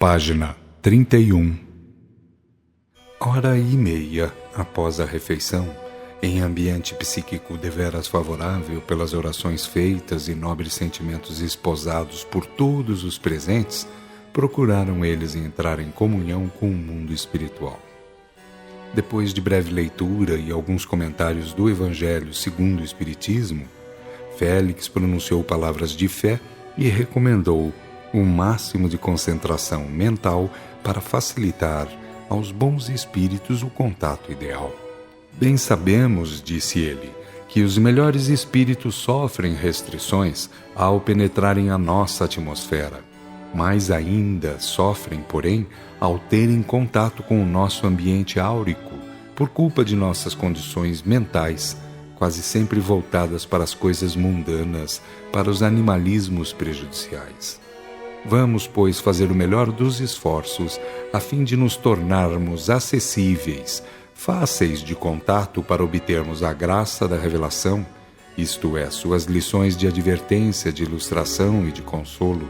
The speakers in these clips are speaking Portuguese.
Página 31. Hora e meia após a refeição, em ambiente psíquico deveras favorável pelas orações feitas e nobres sentimentos esposados por todos os presentes, procuraram eles entrar em comunhão com o mundo espiritual. Depois de breve leitura e alguns comentários do Evangelho segundo o Espiritismo, Félix pronunciou palavras de fé e recomendou o máximo de concentração mental para facilitar aos bons espíritos o contato ideal. Bem sabemos, disse ele, que os melhores espíritos sofrem restrições ao penetrarem a nossa atmosfera. Mais ainda sofrem, porém, ao terem contato com o nosso ambiente áurico, por culpa de nossas condições mentais, quase sempre voltadas para as coisas mundanas, para os animalismos prejudiciais. Vamos, pois, fazer o melhor dos esforços a fim de nos tornarmos acessíveis, fáceis de contato para obtermos a graça da revelação, isto é, suas lições de advertência, de ilustração e de consolo.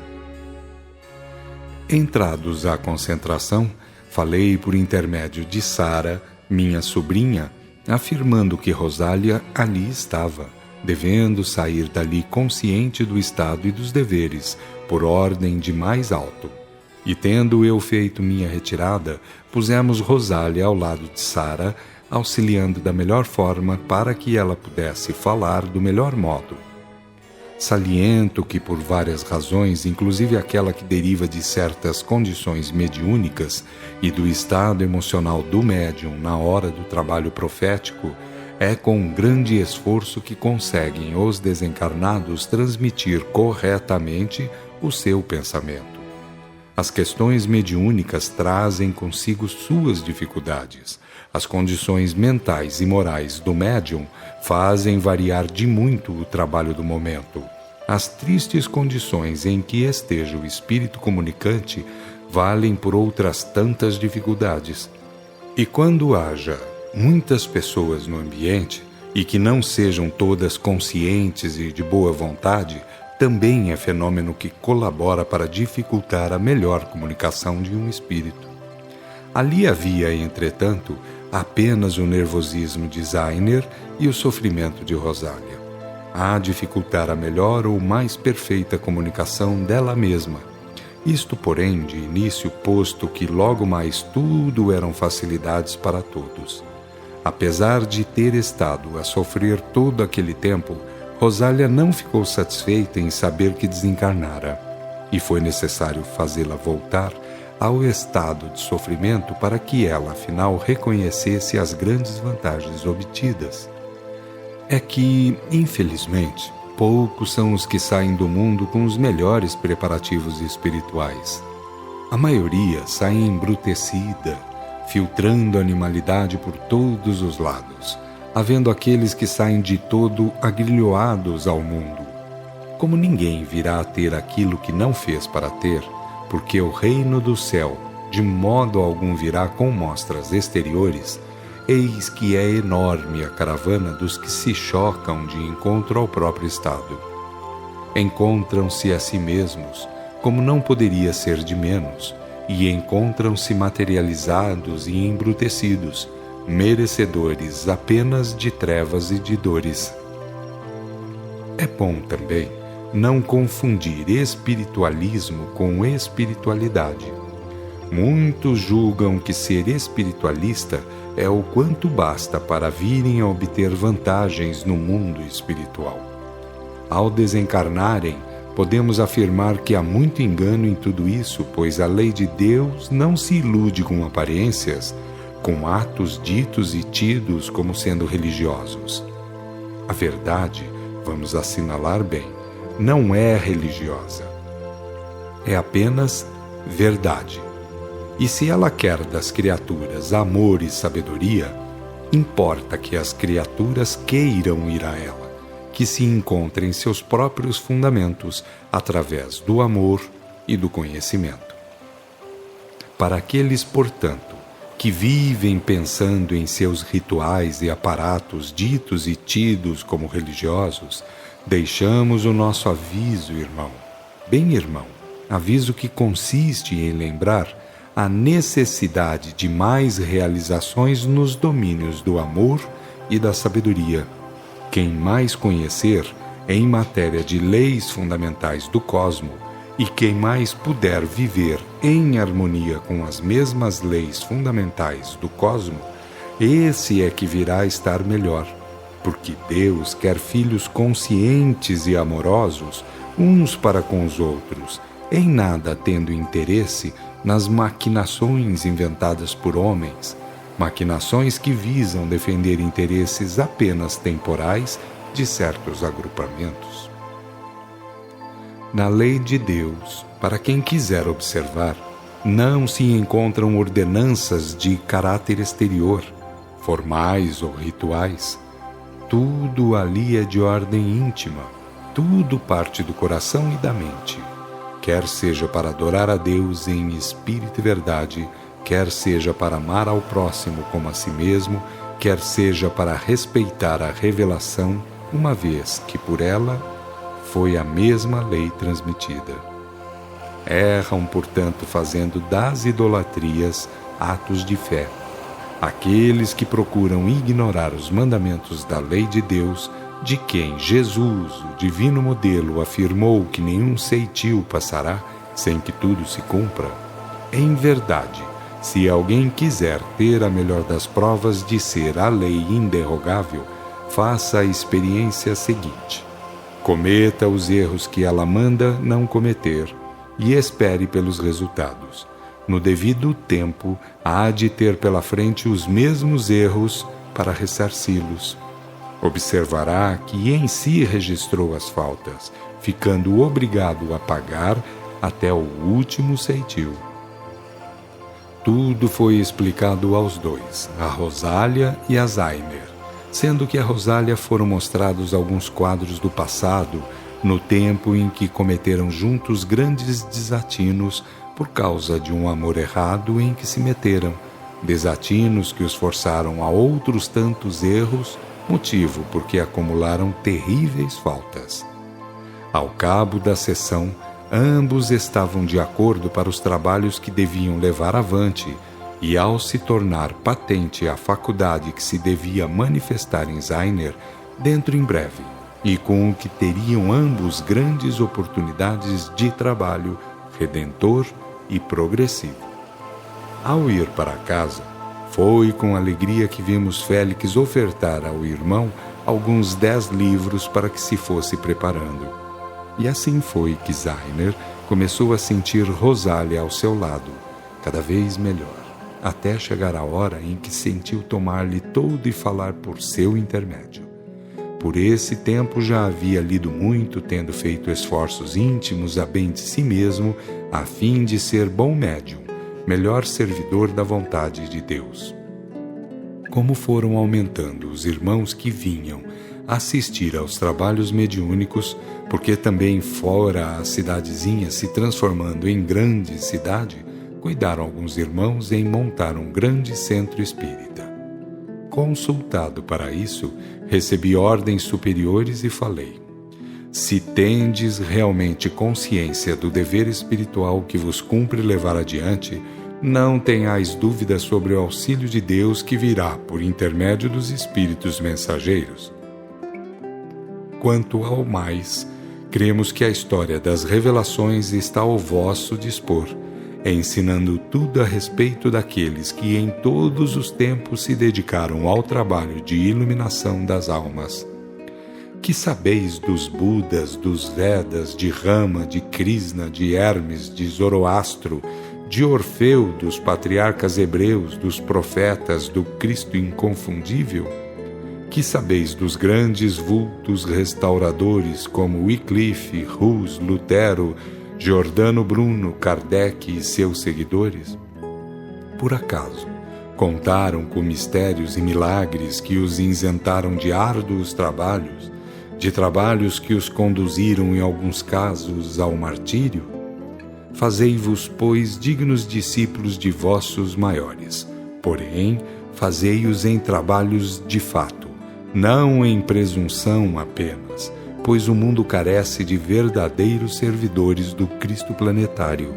Entrados à concentração, falei por intermédio de Sara, minha sobrinha, afirmando que Rosália ali estava, devendo sair dali consciente do estado e dos deveres, por ordem de mais alto. E tendo eu feito minha retirada, pusemos Rosália ao lado de Sara, auxiliando da melhor forma para que ela pudesse falar do melhor modo. Saliento que por várias razões, inclusive aquela que deriva de certas condições mediúnicas e do estado emocional do médium na hora do trabalho profético, é com grande esforço que conseguem os desencarnados transmitir corretamente o seu pensamento. As questões mediúnicas trazem consigo suas dificuldades. As condições mentais e morais do médium fazem variar de muito o trabalho do momento. As tristes condições em que esteja o espírito comunicante valem por outras tantas dificuldades. E quando haja muitas pessoas no ambiente, e que não sejam todas conscientes e de boa vontade, também é fenômeno que colabora para dificultar a melhor comunicação de um espírito. Ali havia, entretanto, apenas o nervosismo de Zainer e o sofrimento de Rosália, a dificultar a melhor ou mais perfeita comunicação dela mesma. Isto, porém, de início, posto que logo mais tudo eram facilidades para todos. Apesar de ter estado a sofrer todo aquele tempo, Rosália não ficou satisfeita em saber que desencarnara, e foi necessário fazê-la voltar ao estado de sofrimento para que ela, afinal, reconhecesse as grandes vantagens obtidas. É que, infelizmente, poucos são os que saem do mundo com os melhores preparativos espirituais. A maioria sai embrutecida, filtrando a animalidade por todos os lados, havendo aqueles que saem de todo agrilhoados ao mundo. Como ninguém virá a ter aquilo que não fez para ter, porque o reino do céu de modo algum virá com mostras exteriores, eis que é enorme a caravana dos que se chocam de encontro ao próprio estado. Encontram-se a si mesmos, como não poderia ser de menos, e encontram-se materializados e embrutecidos, merecedores apenas de trevas e de dores. É bom também não confundir espiritualismo com espiritualidade. Muitos julgam que ser espiritualista é o quanto basta para virem a obter vantagens no mundo espiritual. Ao desencarnarem, podemos afirmar que há muito engano em tudo isso, pois a lei de Deus não se ilude com aparências, com atos ditos e tidos como sendo religiosos. A verdade, vamos assinalar bem, não é religiosa. É apenas verdade. E se ela quer das criaturas amor e sabedoria, importa que as criaturas queiram ir a ela, que se encontrem seus próprios fundamentos através do amor e do conhecimento. Para aqueles, portanto, que vivem pensando em seus rituais e aparatos ditos e tidos como religiosos, deixamos o nosso aviso, irmão, bem irmão, aviso que consiste em lembrar a necessidade de mais realizações nos domínios do amor e da sabedoria. Quem mais conhecer em matéria de leis fundamentais do cosmo, e quem mais puder viver em harmonia com as mesmas leis fundamentais do cosmo, esse é que virá estar melhor, porque Deus quer filhos conscientes e amorosos uns para com os outros, em nada tendo interesse nas maquinações inventadas por homens, maquinações que visam defender interesses apenas temporais de certos agrupamentos. Na lei de Deus, para quem quiser observar, não se encontram ordenanças de caráter exterior, formais ou rituais. Tudo ali é de ordem íntima, tudo parte do coração e da mente, quer seja para adorar a Deus em espírito e verdade, quer seja para amar ao próximo como a si mesmo, quer seja para respeitar a revelação, uma vez que por ela foi a mesma lei transmitida. Erram, portanto, fazendo das idolatrias atos de fé. Aqueles que procuram ignorar os mandamentos da lei de Deus, de quem Jesus, o divino modelo, afirmou que nenhum ceitil passará sem que tudo se cumpra. Em verdade, se alguém quiser ter a melhor das provas de ser a lei inderrogável, faça a experiência seguinte. Cometa os erros que ela manda não cometer e espere pelos resultados. No devido tempo, há de ter pela frente os mesmos erros para ressarci-los. Observará que em si registrou as faltas, ficando obrigado a pagar até o último ceitil. Tudo foi explicado aos dois, a Rosália e a Zainer, sendo que a Rosália foram mostrados alguns quadros do passado, no tempo em que cometeram juntos grandes desatinos por causa de um amor errado em que se meteram, desatinos que os forçaram a outros tantos erros, motivo porque acumularam terríveis faltas. Ao cabo da sessão, ambos estavam de acordo para os trabalhos que deviam levar avante, e ao se tornar patente a faculdade que se devia manifestar em Zainer, dentro em breve, e com o que teriam ambos grandes oportunidades de trabalho redentor e progressivo. Ao ir para casa, foi com alegria que vimos Félix ofertar ao irmão alguns 10 livros para que se fosse preparando. E assim foi que Zainer começou a sentir Rosália ao seu lado, cada vez melhor, até chegar a hora em que sentiu tomar-lhe todo e falar por seu intermédio. Por esse tempo já havia lido muito, tendo feito esforços íntimos a bem de si mesmo, a fim de ser bom médium, melhor servidor da vontade de Deus. Como foram aumentando os irmãos que vinham assistir aos trabalhos mediúnicos, porque também fora a cidadezinha se transformando em grande cidade, cuidaram alguns irmãos em montar um grande centro espírita. Consultado para isso, recebi ordens superiores e falei: se tendes realmente consciência do dever espiritual que vos cumpre levar adiante, não tenhais dúvida sobre o auxílio de Deus que virá por intermédio dos espíritos mensageiros. Quanto ao mais, cremos que a história das revelações está ao vosso dispor, ensinando tudo a respeito daqueles que em todos os tempos se dedicaram ao trabalho de iluminação das almas. Que sabeis dos Budas, dos Vedas, de Rama, de Krishna, de Hermes, de Zoroastro, de Orfeu, dos patriarcas hebreus, dos profetas, do Cristo inconfundível? Que sabeis dos grandes vultos restauradores como Wycliffe, Hus, Lutero, Giordano Bruno, Kardec e seus seguidores? Por acaso, contaram com mistérios e milagres que os isentaram de árduos trabalhos, de trabalhos que os conduziram em alguns casos ao martírio? Fazei-vos, pois, dignos discípulos de vossos maiores, porém, fazei-os em trabalhos de fato, não em presunção apenas, pois o mundo carece de verdadeiros servidores do Cristo planetário.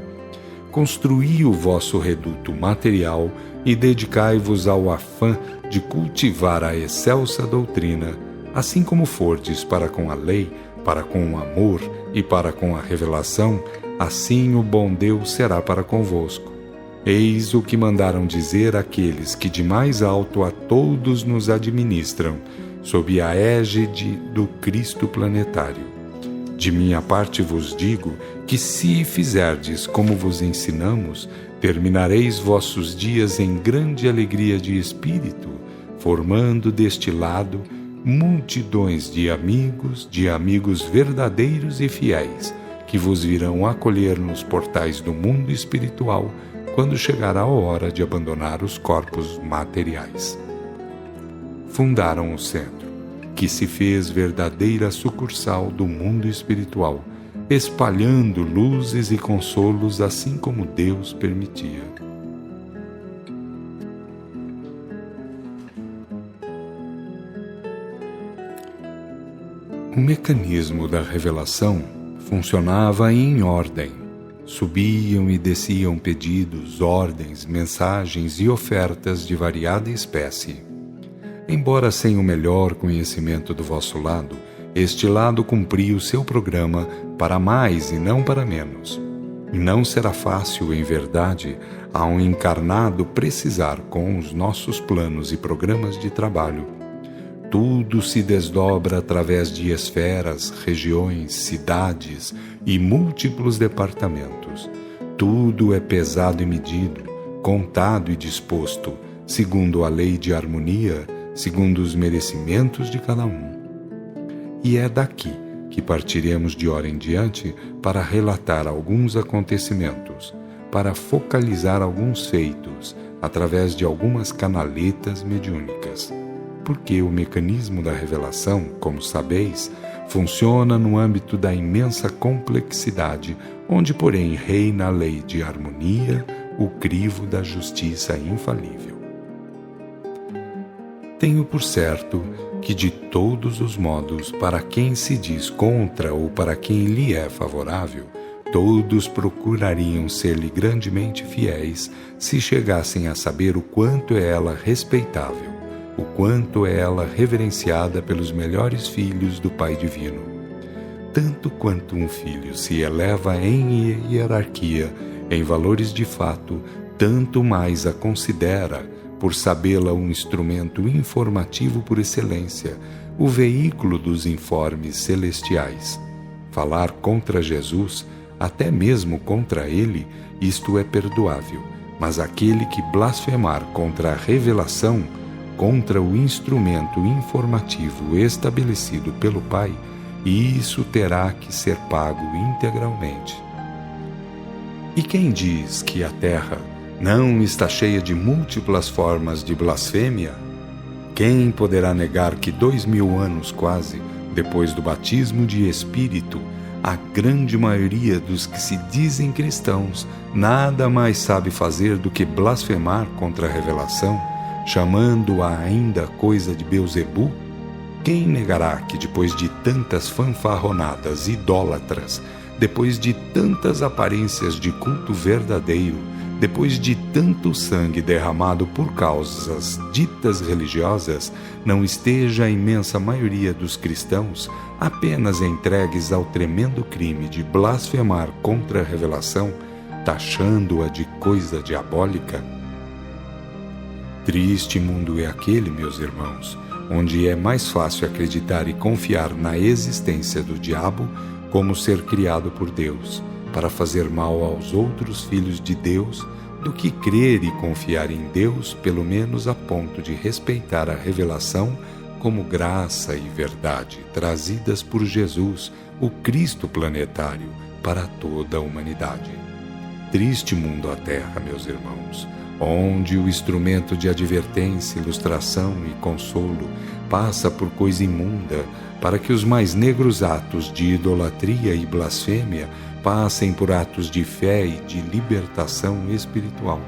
Construí o vosso reduto material e dedicai-vos ao afã de cultivar a excelsa doutrina, assim como fordes para com a lei, para com o amor e para com a revelação, assim o bom Deus será para convosco. Eis o que mandaram dizer aqueles que de mais alto a todos nos administram, sob a égide do Cristo planetário. De minha parte vos digo que, se fizerdes como vos ensinamos, terminareis vossos dias em grande alegria de espírito, formando deste lado multidões de amigos verdadeiros e fiéis, que vos virão acolher nos portais do mundo espiritual quando chegar a hora de abandonar os corpos materiais. Fundaram o centro, que se fez verdadeira sucursal do mundo espiritual, espalhando luzes e consolos assim como Deus permitia. O mecanismo da revelação funcionava em ordem. Subiam e desciam pedidos, ordens, mensagens e ofertas de variada espécie. Embora sem o melhor conhecimento do vosso lado, este lado cumpria o seu programa para mais e não para menos. E não será fácil, em verdade, a um encarnado precisar com os nossos planos e programas de trabalho. Tudo se desdobra através de esferas, regiões, cidades e múltiplos departamentos. Tudo é pesado e medido, contado e disposto, segundo a lei de harmonia, segundo os merecimentos de cada um. E é daqui que partiremos de hora em diante para relatar alguns acontecimentos, para focalizar alguns feitos, através de algumas canaletas mediúnicas. Porque o mecanismo da revelação, como sabeis, funciona no âmbito da imensa complexidade, onde, porém, reina a lei de harmonia, o crivo da justiça infalível. Tenho por certo que, de todos os modos, para quem se diz contra ou para quem lhe é favorável, todos procurariam ser-lhe grandemente fiéis se chegassem a saber o quanto é ela respeitável, o quanto é ela reverenciada pelos melhores filhos do Pai Divino. Tanto quanto um filho se eleva em hierarquia, em valores de fato, tanto mais a considera, por sabê-la um instrumento informativo por excelência, o veículo dos informes celestiais. Falar contra Jesus, até mesmo contra ele, isto é perdoável, mas aquele que blasfemar contra a revelação, contra o instrumento informativo estabelecido pelo Pai, isso terá que ser pago integralmente. E quem diz que a Terra não está cheia de múltiplas formas de blasfêmia? Quem poderá negar que 2000 anos quase depois do batismo de Espírito, a grande maioria dos que se dizem cristãos nada mais sabe fazer do que blasfemar contra a revelação, chamando-a ainda coisa de Beelzebu? Quem negará que depois de tantas fanfarronadas idólatras, depois de tantas aparências de culto verdadeiro, depois de tanto sangue derramado por causas ditas religiosas, não esteja a imensa maioria dos cristãos apenas entregues ao tremendo crime de blasfemar contra a revelação, taxando-a de coisa diabólica? Triste mundo é aquele, meus irmãos, onde é mais fácil acreditar e confiar na existência do diabo como ser criado por Deus, para fazer mal aos outros filhos de Deus, do que crer e confiar em Deus, pelo menos a ponto de respeitar a revelação como graça e verdade trazidas por Jesus, o Cristo planetário, para toda a humanidade. Triste mundo a Terra, meus irmãos, onde o instrumento de advertência, ilustração e consolo passa por coisa imunda, para que os mais negros atos de idolatria e blasfêmia passem por atos de fé e de libertação espiritual.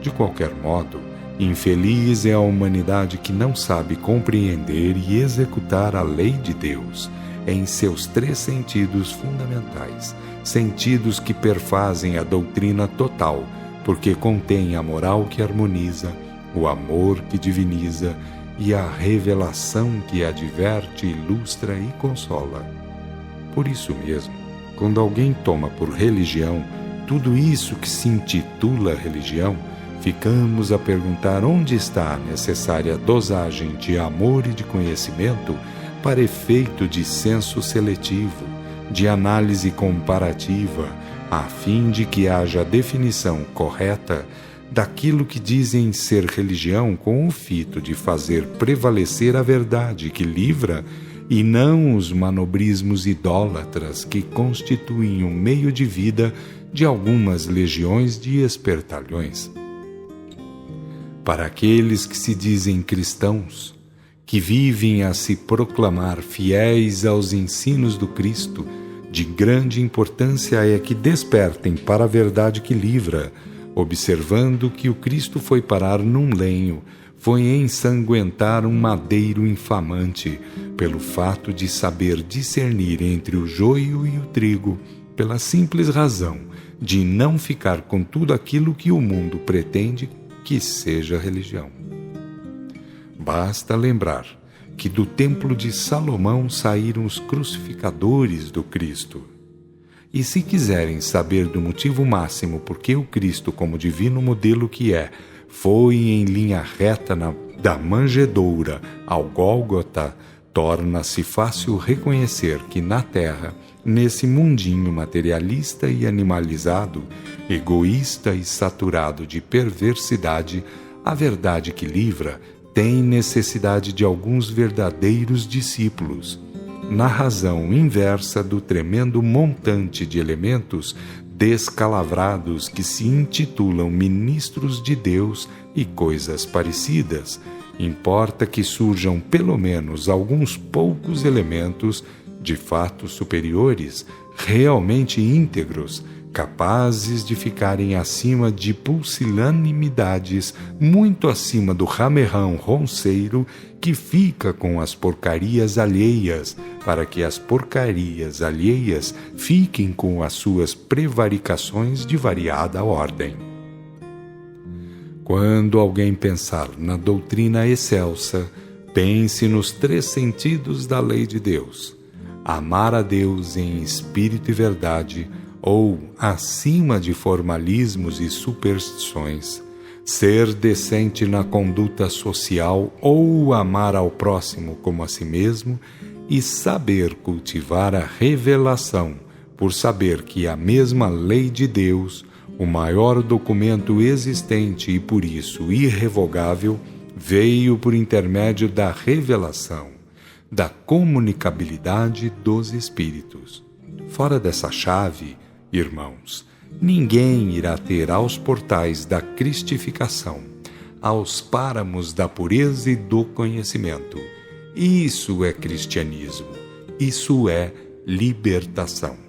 De qualquer modo, infeliz é a humanidade que não sabe compreender e executar a lei de Deus, em seus 3 sentidos fundamentais, sentidos que perfazem a doutrina total, porque contém a moral que harmoniza, o amor que diviniza e a revelação que adverte, ilustra e consola. Por isso mesmo, quando alguém toma por religião tudo isso que se intitula religião, ficamos a perguntar onde está a necessária dosagem de amor e de conhecimento para efeito de senso seletivo, de análise comparativa, a fim de que haja definição correta daquilo que dizem ser religião com o fito de fazer prevalecer a verdade que livra e não os manobrismos idólatras que constituem o meio de vida de algumas legiões de espertalhões. Para aqueles que se dizem cristãos, que vivem a se proclamar fiéis aos ensinos do Cristo, de grande importância é que despertem para a verdade que livra, observando que o Cristo foi parar num lenho, foi ensanguentar um madeiro infamante, pelo fato de saber discernir entre o joio e o trigo, pela simples razão de não ficar com tudo aquilo que o mundo pretende que seja religião. Basta lembrar que do templo de Salomão saíram os crucificadores do Cristo. E se quiserem saber do motivo máximo por que o Cristo, como divino modelo que é, foi em linha reta da manjedoura ao Gólgota, torna-se fácil reconhecer que na Terra, nesse mundinho materialista e animalizado, egoísta e saturado de perversidade, a verdade que livra tem necessidade de alguns verdadeiros discípulos, na razão inversa do tremendo montante de elementos descalavrados que se intitulam ministros de Deus e coisas parecidas. Importa que surjam pelo menos alguns poucos elementos de fato superiores, realmente íntegros, capazes de ficarem acima de pusilanimidades, muito acima do ramerrão ronceiro que fica com as porcarias alheias, para que as porcarias alheias fiquem com as suas prevaricações de variada ordem. Quando alguém pensar na doutrina excelsa, pense nos 3 sentidos da lei de Deus: amar a Deus em espírito e verdade, ou acima de formalismos e superstições, ser decente na conduta social ou amar ao próximo como a si mesmo, e saber cultivar a revelação, por saber que a mesma lei de Deus, o maior documento existente e por isso irrevogável, veio por intermédio da revelação, da comunicabilidade dos espíritos. Fora dessa chave, irmãos, ninguém irá ter aos portais da cristificação, aos páramos da pureza e do conhecimento. Isso é cristianismo, isso é libertação.